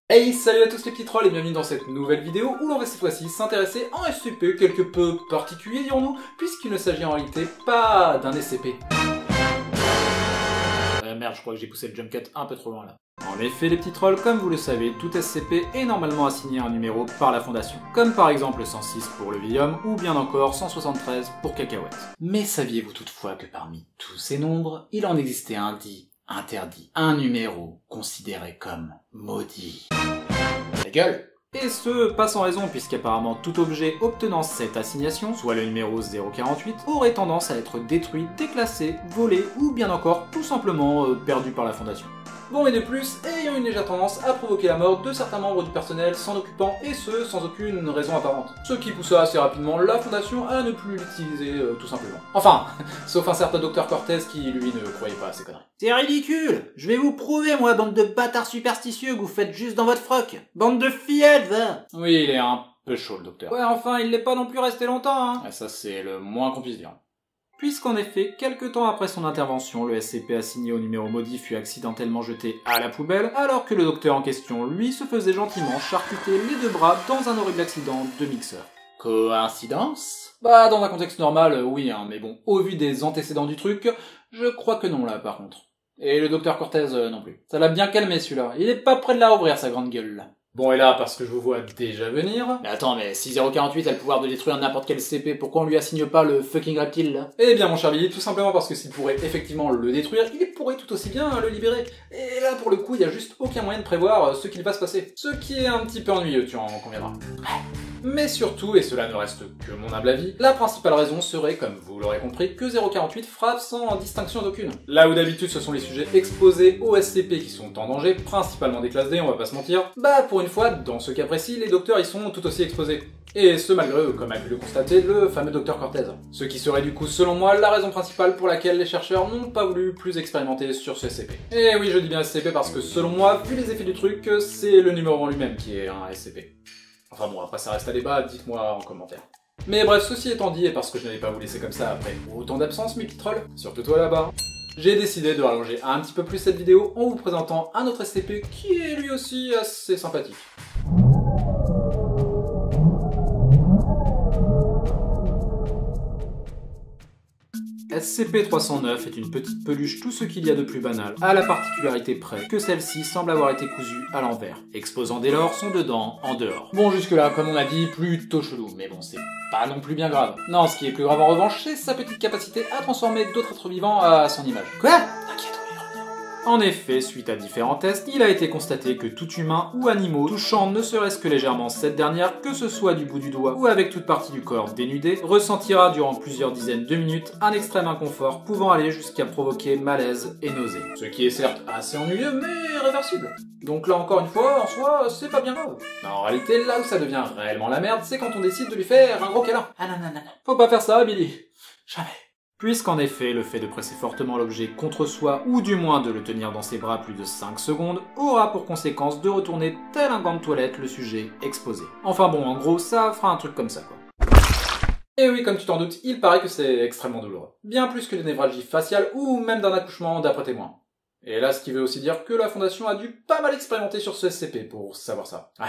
Hey, salut à tous les petits trolls et bienvenue dans cette nouvelle vidéo où l'on va cette fois-ci s'intéresser à un SCP quelque peu particulier, dirons-nous, puisqu'il ne s'agit en réalité pas d'un SCP. Merde, je crois que j'ai poussé le jump cut un peu trop loin là. En effet, les petits trolls, comme vous le savez, tout SCP est normalement assigné un numéro par la Fondation. Comme par exemple 106 pour le vieil homme, ou bien encore 173 pour Cacahuète. Mais saviez-vous toutefois que parmi tous ces nombres, il en existait un dit interdit, un numéro considéré comme maudit. Ta gueule! Et ce, pas sans raison, puisqu'apparemment tout objet obtenant cette assignation, soit le numéro 048, aurait tendance à être détruit, déclassé, volé, ou bien encore tout simplement perdu par la Fondation. Bon, et de plus, ayant une légère tendance à provoquer la mort de certains membres du personnel s'en occupant, et ce, sans aucune raison apparente. Ce qui poussa assez rapidement la Fondation à ne plus l'utiliser, tout simplement. Enfin, sauf un certain Dr Cortez qui, lui, ne croyait pas à ces conneries. C'est ridicule! Je vais vous prouver, moi, bande de bâtards superstitieux que vous faites juste dans votre froc! Bande de fillettes, va! Oui, il est un peu chaud, le docteur. Ouais, enfin, il l'est pas non plus resté longtemps, hein! Et ça, c'est le moins qu'on puisse dire. Puisqu'en effet, quelques temps après son intervention, le SCP assigné au numéro maudit fut accidentellement jeté à la poubelle, alors que le docteur en question, lui, se faisait gentiment charcuter les deux bras dans un horrible accident de mixeur. Coïncidence? Bah, dans un contexte normal, oui, hein, mais bon, au vu des antécédents du truc, je crois que non, là, par contre. Et le docteur Cortez, non plus. Ça l'a bien calmé, celui-là. Il est pas près de la rouvrir, sa grande gueule, là. Bon, et là, parce que je vous vois déjà venir... Mais attends, mais si 048 a le pouvoir de détruire n'importe quel SCP, pourquoi on lui assigne pas le fucking reptile, là? Eh bien, mon cher Billy, tout simplement parce que s'il pourrait effectivement le détruire, il pourrait tout aussi bien le libérer. Et là, pour le coup, il y a juste aucun moyen de prévoir ce qu'il va se passer. Ce qui est un petit peu ennuyeux, tu en conviendras. Mais surtout, et cela ne reste que mon humble avis, la principale raison serait, comme vous l'aurez compris, que 048 frappe sans distinction d'aucune. Là où d'habitude ce sont les sujets exposés aux SCP qui sont en danger, principalement des classes D, on va pas se mentir, bah pour une fois, dans ce cas précis, les docteurs y sont tout aussi exposés. Et ce malgré, comme a pu le constater, le fameux docteur Cortez. Ce qui serait du coup, selon moi, la raison principale pour laquelle les chercheurs n'ont pas voulu plus expérimenter sur ce SCP. Et oui, je dis bien SCP parce que selon moi, vu les effets du truc, c'est le numéro en lui-même qui est un SCP. Enfin bon, après ça reste à débat, dites-moi en commentaire. Mais bref, ceci étant dit, et parce que je n'allais pas vous laisser comme ça après autant d'absence, mes petits trolls, surtout toi là-bas, j'ai décidé de rallonger un petit peu plus cette vidéo en vous présentant un autre SCP qui est lui aussi assez sympathique. SCP-309 est une petite peluche tout ce qu'il y a de plus banal, à la particularité près que celle-ci semble avoir été cousue à l'envers, exposant dès lors son dedans en dehors. Bon, jusque-là, comme on a dit, plutôt chelou, mais bon, c'est pas non plus bien grave. Non, ce qui est plus grave en revanche, c'est sa petite capacité à transformer d'autres êtres vivants à son image. Quoi? T'inquiète, on y revient. En effet, suite à différents tests, il a été constaté que tout humain ou animaux touchant ne serait-ce que légèrement cette dernière, que ce soit du bout du doigt ou avec toute partie du corps dénudée, ressentira durant plusieurs dizaines de minutes un extrême inconfort pouvant aller jusqu'à provoquer malaise et nausée. Ce qui est certes assez ennuyeux, mais réversible. Donc là encore une fois, en soi, c'est pas bien grave. Mais en réalité, là où ça devient réellement la merde, c'est quand on décide de lui faire un gros câlin. Ah non, non, non, non. Faut pas faire ça, Billy. Jamais. Puisqu'en effet, le fait de presser fortement l'objet contre soi, ou du moins de le tenir dans ses bras plus de 5 secondes, aura pour conséquence de retourner tel un gant de toilette le sujet exposé. Enfin bon, en gros, ça fera un truc comme ça, quoi. Et oui, comme tu t'en doutes, il paraît que c'est extrêmement douloureux. Bien plus que des névralgies faciales, ou même d'un accouchement d'après témoin. Et là, ce qui veut aussi dire que la Fondation a dû pas mal expérimenter sur ce SCP pour savoir ça. Ouais.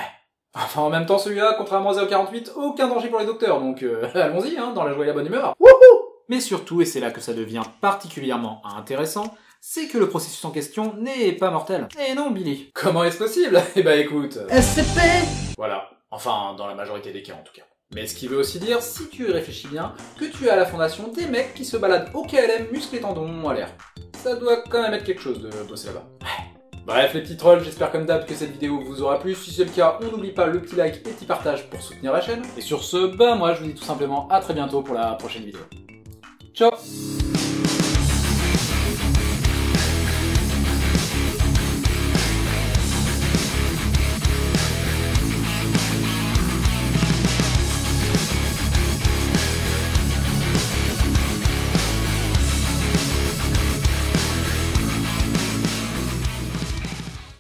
Enfin, en même temps, celui-là, contrairement à 048, aucun danger pour les docteurs, donc allons-y, hein, dans la joie et la bonne humeur. Wouhou! Mais surtout, et c'est là que ça devient particulièrement intéressant, c'est que le processus en question n'est pas mortel. Eh non, Billy. Comment est-ce possible? Eh bah écoute... SCP! Voilà. Enfin, dans la majorité des cas en tout cas. Mais ce qui veut aussi dire, si tu y réfléchis bien, que tu as à la Fondation des mecs qui se baladent au KLM muscles et tendons à l'air. Ça doit quand même être quelque chose de bosser là-bas. Bref les petits trolls, j'espère comme d'hab que cette vidéo vous aura plu. Si c'est le cas, on n'oublie pas le petit like et le petit partage pour soutenir la chaîne. Et sur ce, bah moi je vous dis tout simplement à très bientôt pour la prochaine vidéo. Ciao!